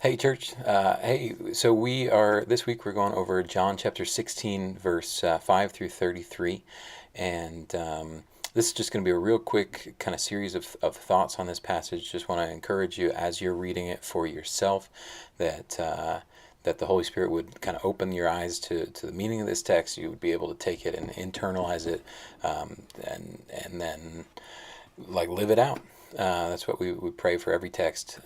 Hey, church. So this week we're going over John chapter 16, verse 5 through 33. And this is just going to be a real quick kind of series of thoughts on this passage. Just want to encourage you as you're reading it for yourself that the Holy Spirit would kind of open your eyes to the meaning of this text. You would be able to take it and internalize it, and then like live it out. That's what we pray for every text.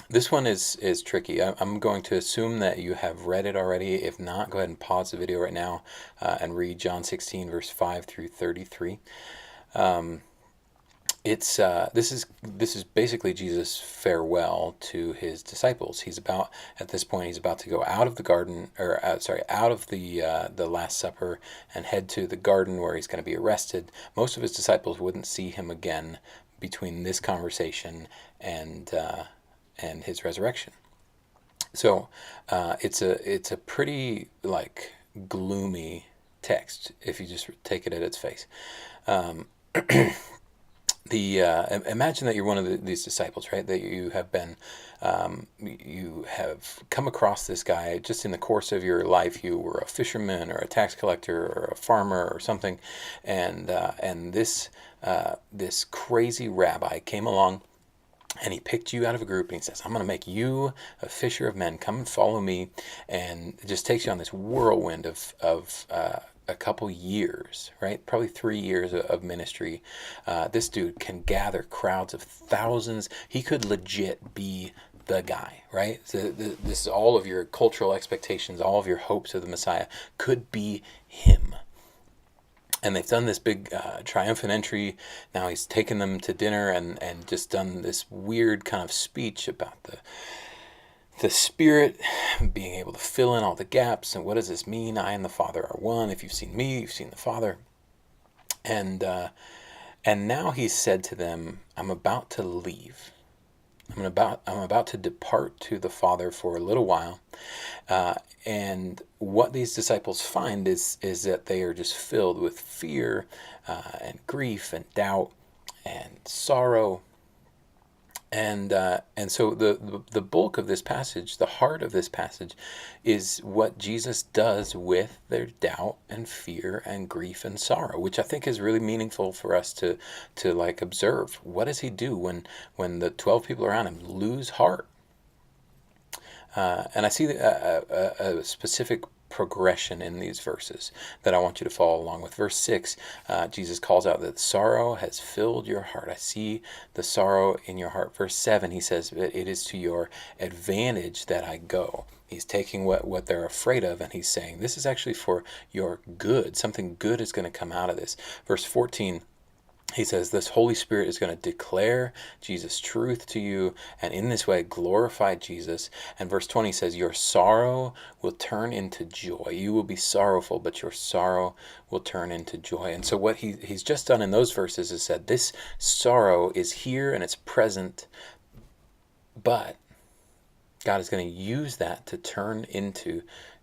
This one is tricky. I'm going to assume that you have read it already. If not, go ahead and pause the video right now and read John 16, verse 5 through 33. This is basically Jesus' farewell to his disciples. At this point he's about to go out of the garden, out of the Last Supper and head to the garden where he's going to be arrested. Most of his disciples wouldn't see him again between this conversation and his resurrection. So it's a pretty like gloomy text if you just take it at its face. Imagine that you're one of these disciples, right? That you have come across this guy just in the course of your life. You were a fisherman or a tax collector or a farmer or something, and this crazy rabbi came along. And he picked you out of a group and he says, I'm going to make you a fisher of men. Come and follow me. And it just takes you on this whirlwind of a couple years, right? Probably 3 years of ministry. This dude can gather crowds of thousands. He could legit be the guy, right? So this is all of your cultural expectations, all of your hopes of the Messiah could be him. And they've done this big triumphant entry. Now he's taken them to dinner and just done this weird kind of speech about the Spirit being able to fill in all the gaps. And what does this mean? I and the Father are one. If you've seen me, you've seen the Father. And now he's said to them, I'm about to leave. I'm about to depart to the Father for a little while. And what these disciples find is that they are just filled with fear and grief and doubt and sorrow. And so the bulk of this passage, the heart of this passage, is what Jesus does with their doubt and fear and grief and sorrow, which I think is really meaningful for us to like observe. What does he do when the 12 people around him lose heart? And I see a specific progression in these verses that I want you to follow along with. Verse 6, Jesus calls out that sorrow has filled your heart. I see the sorrow in your heart. Verse 7, he says, it is to your advantage that I go. He's taking what they're afraid of and he's saying, this is actually for your good. Something good is going to come out of this. Verse 14, he says this Holy Spirit is going to declare Jesus' truth to you and in this way glorify Jesus. And verse 20 says your sorrow will turn into joy. You will be sorrowful, but your sorrow will turn into joy. And so what he's just done in those verses is said this sorrow is here and it's present, but God is going to use that to turn into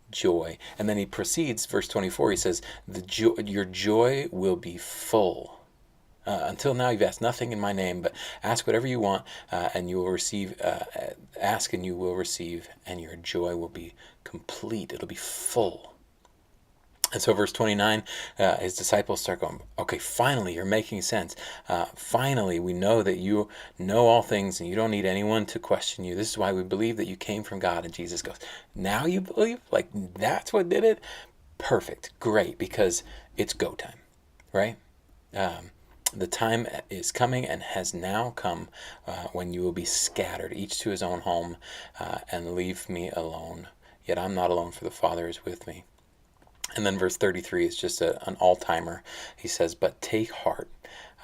joy. And then he proceeds, verse 24, he says your joy will be full. Until now, you've asked nothing in my name, but ask whatever you want, and you will receive. Ask and you will receive, and your joy will be complete. It'll be full. And so, verse 29, his disciples start going, okay, finally, you're making sense. Finally, we know that you know all things, and you don't need anyone to question you. This is why we believe that you came from God. And Jesus goes, now you believe? Like, that's what did it? Perfect. Great, because it's go time, right? The time is coming and has now come when you will be scattered, each to his own home, and leave me alone. Yet I'm not alone, for the Father is with me. And then verse 33 is just an all-timer. He says, but take heart,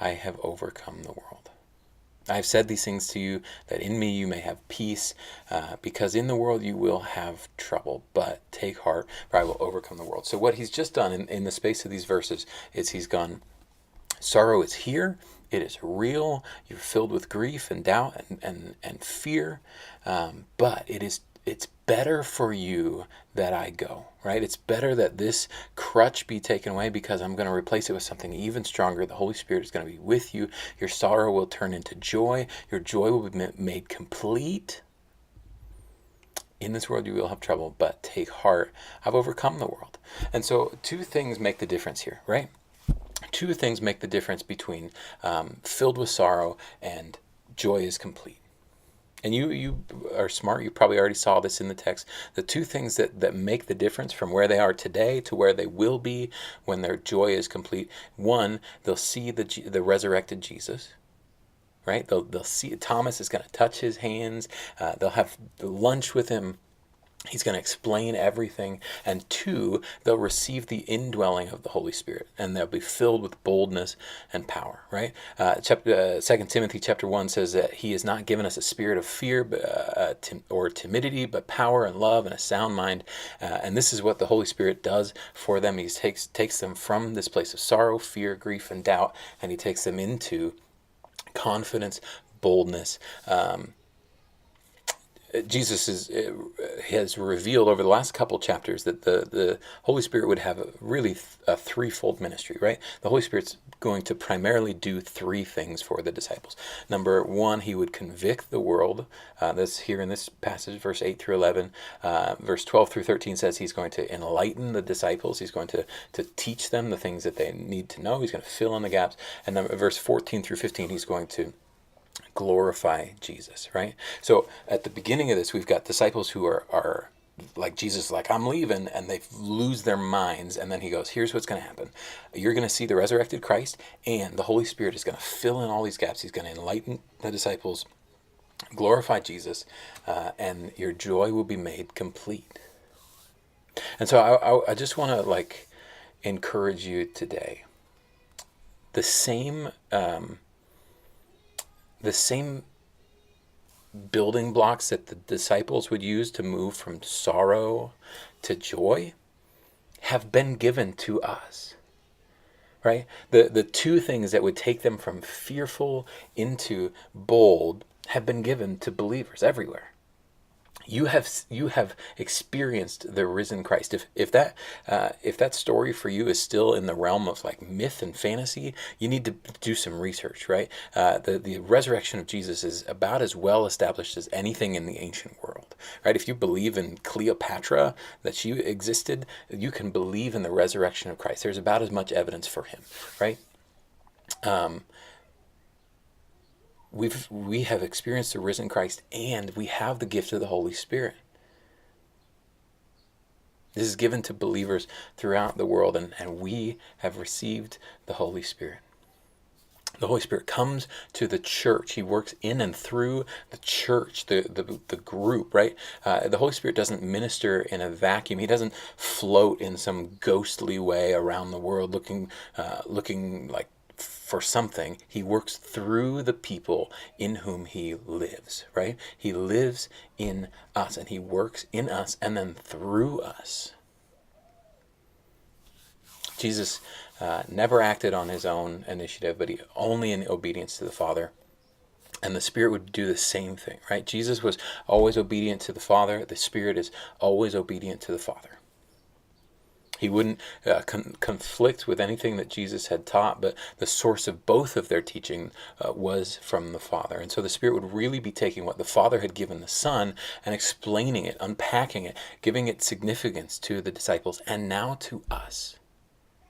I have overcome the world. I have said these things to you, that in me you may have peace, because in the world you will have trouble. But take heart, for I will overcome the world. So what he's just done in the space of these verses is he's gone, sorrow is here. It is real. You're filled with grief and doubt and fear. But it's better for you that I go, right? It's better that this crutch be taken away because I'm going to replace it with something even stronger. The Holy Spirit is going to be with you. Your sorrow will turn into joy. Your joy will be made complete. In this world you will have trouble, but take heart, I've overcome the world. And so two things make the difference here, right? Two things make the difference between filled with sorrow and joy is complete. And you are smart. You probably already saw this in the text. The two things that make the difference from where they are today to where they will be when their joy is complete. One, they'll see the resurrected Jesus, right? They'll see Thomas is going to touch his hands. They'll have lunch with him. He's going to explain everything. And two, they'll receive the indwelling of the Holy Spirit, and they'll be filled with boldness and power, right? 2 Timothy chapter 1 says that he has not given us a spirit of fear or timidity, but power and love and a sound mind. And this is what the Holy Spirit does for them. He takes them from this place of sorrow, fear, grief, and doubt, and he takes them into confidence, boldness. Jesus has revealed over the last couple chapters that the Holy Spirit would have a threefold ministry, right? The Holy Spirit's going to primarily do three things for the disciples. Number one, he would convict the world. That's here in this passage, verse 8 through 11. Verse 12 through 13 says he's going to enlighten the disciples. He's going to teach them the things that they need to know. He's going to fill in the gaps. And then verse 14 through 15, he's going to glorify Jesus, right? So at the beginning of this, we've got disciples who are like Jesus, like, I'm leaving, and they lose their minds. And then he goes, here's what's going to happen. You're going to see the resurrected Christ, and the Holy Spirit is going to fill in all these gaps. He's going to enlighten the disciples, glorify Jesus, and your joy will be made complete. And so I just want to encourage you today. The same building blocks that the disciples would use to move from sorrow to joy have been given to us, right? The two things that would take them from fearful into bold have been given to believers everywhere. You have experienced the risen Christ. If that story for you is still in the realm of myth and fantasy, you need to do some research, right? The resurrection of Jesus is about as well established as anything in the ancient world, right? If you believe in Cleopatra, that she existed, you can believe in the resurrection of Christ. There's about as much evidence for him, right? We have experienced the risen Christ, and we have the gift of the Holy Spirit. This is given to believers throughout the world, and we have received the Holy Spirit. The Holy Spirit comes to the church. He works in and through the church, the group, right? The Holy Spirit doesn't minister in a vacuum. He doesn't float in some ghostly way around the world looking like for something. He works through the people in whom he lives, right? He lives in us, and he works in us and then through us. Jesus never acted on his own initiative, but he only in obedience to the Father. And the Spirit would do the same thing, right? Jesus was always obedient to the Father. The Spirit is always obedient to the Father. He wouldn't conflict with anything that Jesus had taught, but the source of both of their teaching was from the Father. And so the Spirit would really be taking what the Father had given the Son and explaining it, unpacking it, giving it significance to the disciples, and now to us.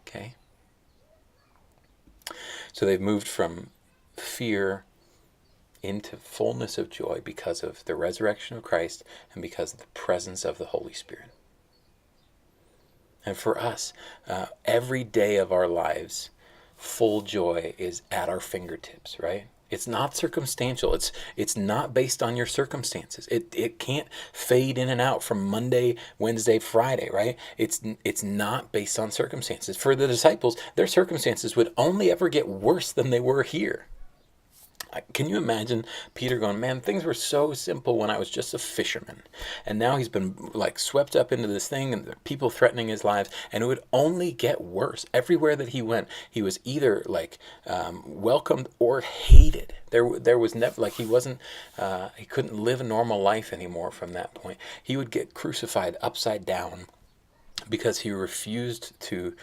Okay? So they've moved from fear into fullness of joy because of the resurrection of Christ and because of the presence of the Holy Spirit. And for us, every day of our lives, full joy is at our fingertips, right? It's not circumstantial. It's not based on your circumstances. It can't fade in and out from Monday, Wednesday, Friday, right? It's not based on circumstances. For the disciples, their circumstances would only ever get worse than they were here. Can you imagine Peter going, man, things were so simple when I was just a fisherman. And now he's been swept up into this thing, and people threatening his lives, and it would only get worse. Everywhere that he went, he was either welcomed or hated. There was never, he wasn't, he couldn't live a normal life anymore from that point. He would get crucified upside down because he refused to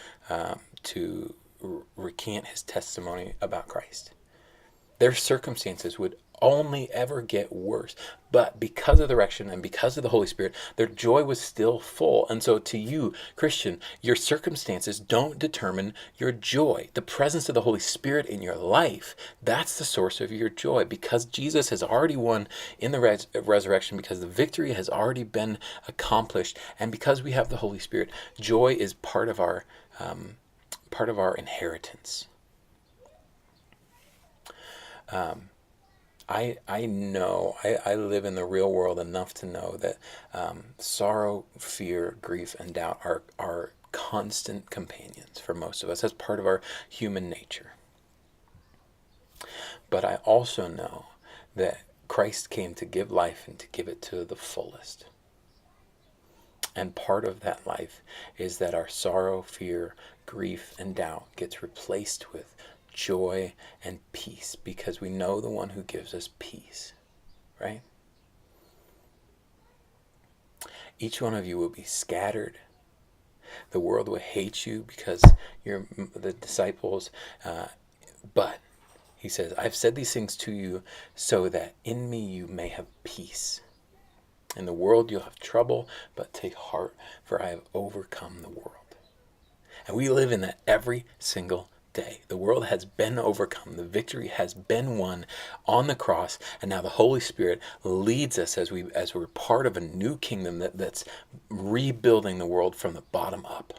recant his testimony about Christ. Their circumstances would only ever get worse. But because of the resurrection and because of the Holy Spirit, their joy was still full. And so to you, Christian, your circumstances don't determine your joy. The presence of the Holy Spirit in your life, that's the source of your joy. Because Jesus has already won in the resurrection, because the victory has already been accomplished, and because we have the Holy Spirit, joy is part of our inheritance. I know, I live in the real world enough to know that sorrow, fear, grief, and doubt are constant companions for most of us. That's part of our human nature. But I also know that Christ came to give life and to give it to the fullest. And part of that life is that our sorrow, fear, grief, and doubt gets replaced with joy and peace, because we know the one who gives us peace, right? Each one of you will be scattered. The world will hate you because you're the disciples. But he says, I've said these things to you so that in me you may have peace. In the world you'll have trouble, but take heart, for I have overcome the world. And we live in that every single day. The world has been overcome. The victory has been won on the cross, and now the Holy Spirit leads us as we're part of a new kingdom that's rebuilding the world from the bottom up.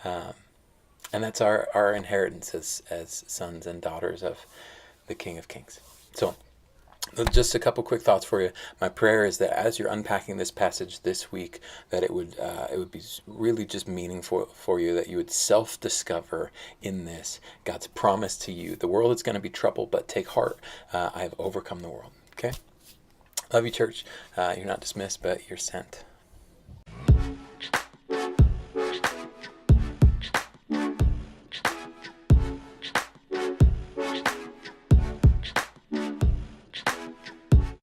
And that's our inheritance as sons and daughters of the King of Kings. So, just a couple quick thoughts for you. My prayer is that as you're unpacking this passage this week, that it would be really just meaningful for you, that you would self-discover in this God's promise to you. The world is going to be troubled, but take heart. I have overcome the world. Okay? Love you, church. You're not dismissed, but you're sent.